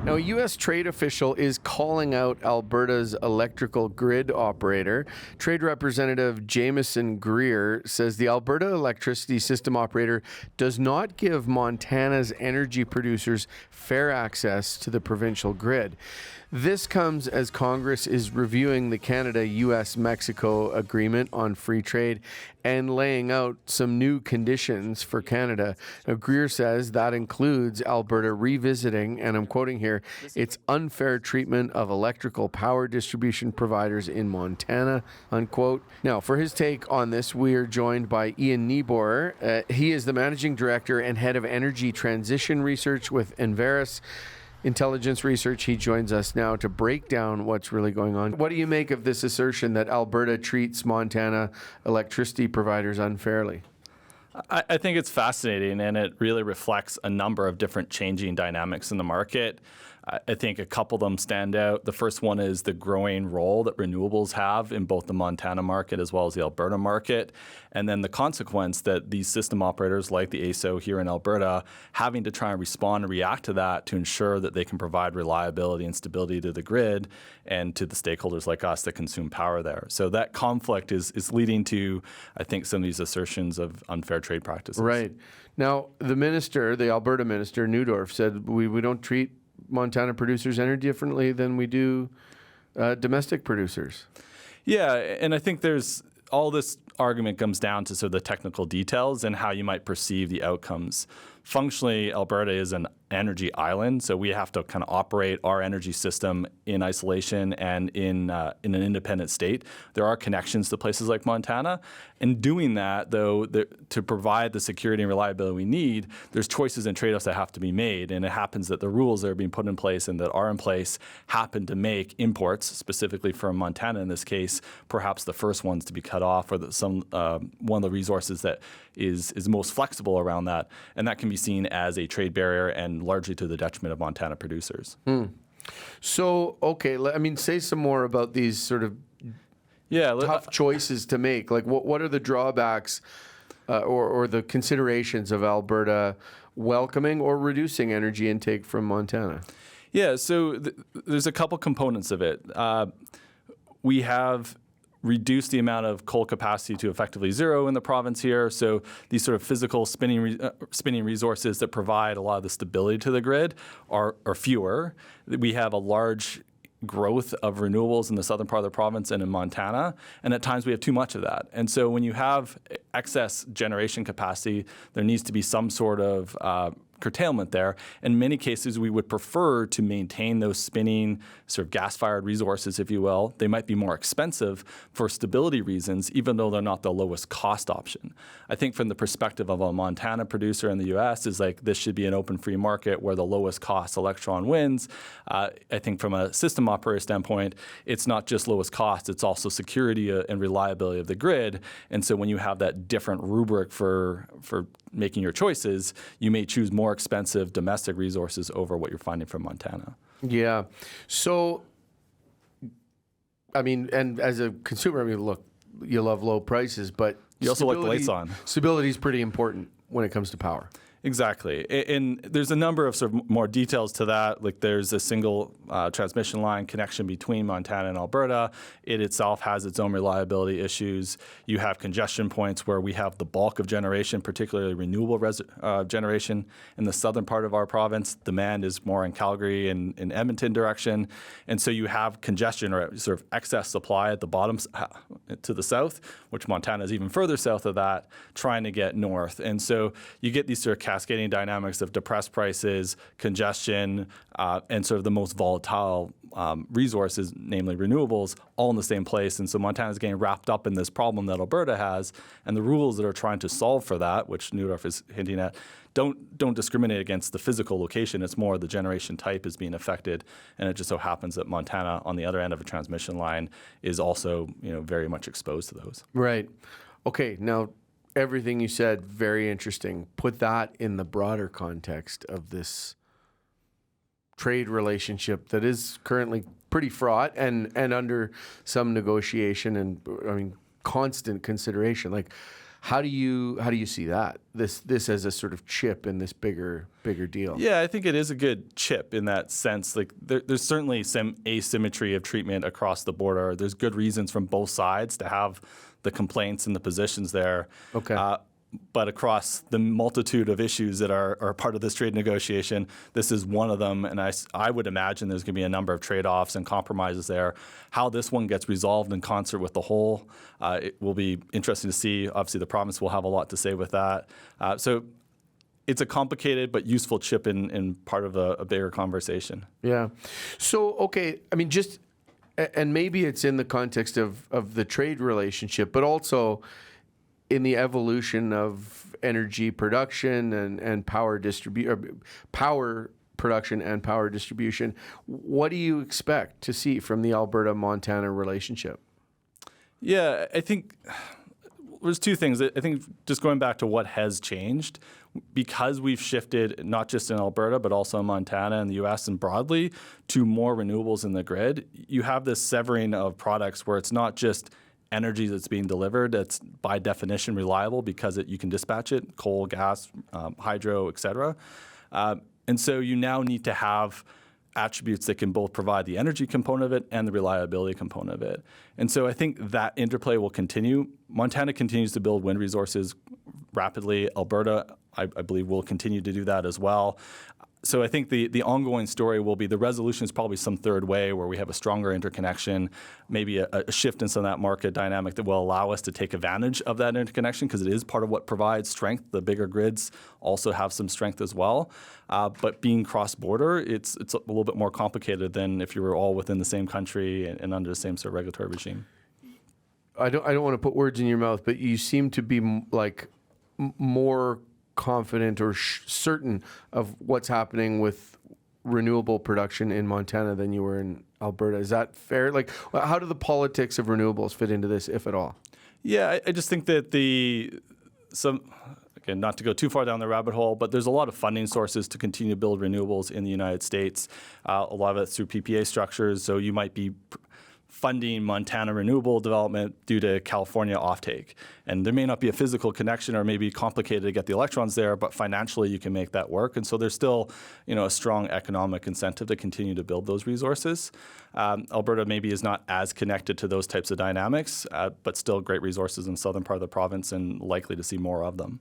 Now, a U.S. trade official is calling out Alberta's electrical grid operator. Trade Representative Jamieson Greer says the Alberta electricity system operator does not give Montana's energy producers fair access to the provincial grid. This comes as Congress is reviewing the Canada-U.S.-Mexico agreement on free trade and laying out some new conditions for Canada. Now, Greer says that includes Alberta revisiting, and I'm quoting here, its unfair treatment of electrical power distribution providers in Montana, unquote. Now, for his take on this, we are joined by Ian Nieboer. He is the Managing Director and Head of Energy Transition Research with Enverus Intelligence Research. He joins us now to break down what's really going on. What do you make of this assertion that Alberta treats Montana electricity providers unfairly? I think it's fascinating, and it really reflects a number of different changing dynamics in the market. I think a couple of them stand out. The first one is the growing role that renewables have in both the Montana market as well as the Alberta market, and then the consequence that these system operators like the AESO here in Alberta having to try and respond and react to that to ensure that they can provide reliability and stability to the grid and to the stakeholders like us that consume power there. So that conflict is leading to, I think, some of these assertions of unfair trade practices. Right. Now, the minister, the Alberta minister, Neudorf, said we don't treat Montana producers any differently than we do domestic producers. Yeah, and I think there's all this argument comes down to sort of the technical details and how you might perceive the outcomes. Functionally, Alberta is an energy island, so we have to kind of operate our energy system in isolation and in an independent state. There are connections to places like Montana. In doing that, though, to provide the security and reliability we need, there's choices and trade-offs that have to be made, and it happens that the rules that are being put in place and that are in place happen to make imports, specifically from Montana in this case, perhaps the first ones to be cut off, or one of the resources that is most flexible around that, and that can be seen as a trade barrier and largely to the detriment of Montana producers. So, okay, say some more about these sort of tough choices to make. Like, what are the drawbacks or the considerations of Alberta welcoming or reducing energy intake from Montana? Yeah, so there's a couple components of it. We have reduce the amount of coal capacity to effectively zero in the province here. So these sort of physical spinning resources that provide a lot of the stability to the grid are fewer. We have a large growth of renewables in the southern part of the province and in Montana, and at times we have too much of that. And so when you have excess generation capacity, there needs to be some sort of curtailment there. In many cases, we would prefer to maintain those spinning sort of gas-fired resources, if you will. They might be more expensive for stability reasons, even though they're not the lowest cost option. I think from the perspective of a Montana producer in the U.S. is like this should be an open free market where the lowest cost electron wins. I think from a system operator standpoint, it's not just lowest cost, it's also security and reliability of the grid. And so when you have that different rubric for making your choices, you may choose more expensive domestic resources over what you're finding from Montana. Yeah. So, and as a consumer, look, you love low prices, but you also like the lights on. Stability is pretty important when it comes to power. Exactly. And there's a number of sort of more details to that. Like there's a single transmission line connection between Montana and Alberta. It itself has its own reliability issues. You have congestion points where we have the bulk of generation, particularly renewable generation in the southern part of our province. Demand is more in Calgary and in Edmonton direction. And so you have congestion or sort of excess supply at the bottom to the south, which Montana is even further south of that, trying to get north. And so you get these sort of cascading dynamics of depressed prices, congestion, and sort of the most volatile resources, namely renewables, all in the same place. And so Montana's getting wrapped up in this problem that Alberta has, and the rules that are trying to solve for that, which Neudorf is hinting at, don't discriminate against the physical location. It's more the generation type is being affected, and it just so happens that Montana, on the other end of a transmission line, is also very much exposed to those. Right. Okay. Now, everything you said, very interesting. Put that in the broader context of this trade relationship that is currently pretty fraught and under some negotiation and constant consideration. Like, How do you see that? This as a sort of chip in this bigger deal? Yeah, I think it is a good chip in that sense. Like there's certainly some asymmetry of treatment across the border. There's good reasons from both sides to have the complaints and the positions there. Okay. But across the multitude of issues that are part of this trade negotiation, this is one of them. And I would imagine there's going to be a number of trade-offs and compromises there. How this one gets resolved in concert with the whole, it will be interesting to see. Obviously, the province will have a lot to say with that. So it's a complicated but useful chip in part of a bigger conversation. Yeah. So, okay, I mean, and maybe it's in the context of the trade relationship, but also in the evolution of energy production and power production and power distribution. What do you expect to see from the Alberta-Montana relationship? Yeah, I think there's two things. I think just going back to what has changed, because we've shifted not just in Alberta, but also in Montana and the U.S. and broadly to more renewables in the grid, you have this severing of products where it's not just energy that's being delivered that's by definition reliable because you can dispatch it, coal, gas, hydro, et cetera. And so you now need to have attributes that can both provide the energy component of it and the reliability component of it. And so I think that interplay will continue. Montana continues to build wind resources rapidly. Alberta, I believe, will continue to do that as well. So I think the ongoing story will be the resolution is probably some third way where we have a stronger interconnection, maybe a shift in some of that market dynamic that will allow us to take advantage of that interconnection because it is part of what provides strength. The bigger grids also have some strength as well. But being cross-border, it's a little bit more complicated than if you were all within the same country and under the same sort of regulatory regime. I don't want to put words in your mouth, but you seem to be more confident or certain of what's happening with renewable production in Montana than you were in Alberta. Is that fair? Like, how do the politics of renewables fit into this, if at all? Yeah, I just think that again, not to go too far down the rabbit hole, but there's a lot of funding sources to continue to build renewables in the United States. A lot of it's through PPA structures, so you might be funding Montana renewable development due to California offtake. And there may not be a physical connection or maybe complicated to get the electrons there, but financially you can make that work. And so there's still a strong economic incentive to continue to build those resources. Alberta maybe is not as connected to those types of dynamics, but still great resources in the southern part of the province and likely to see more of them.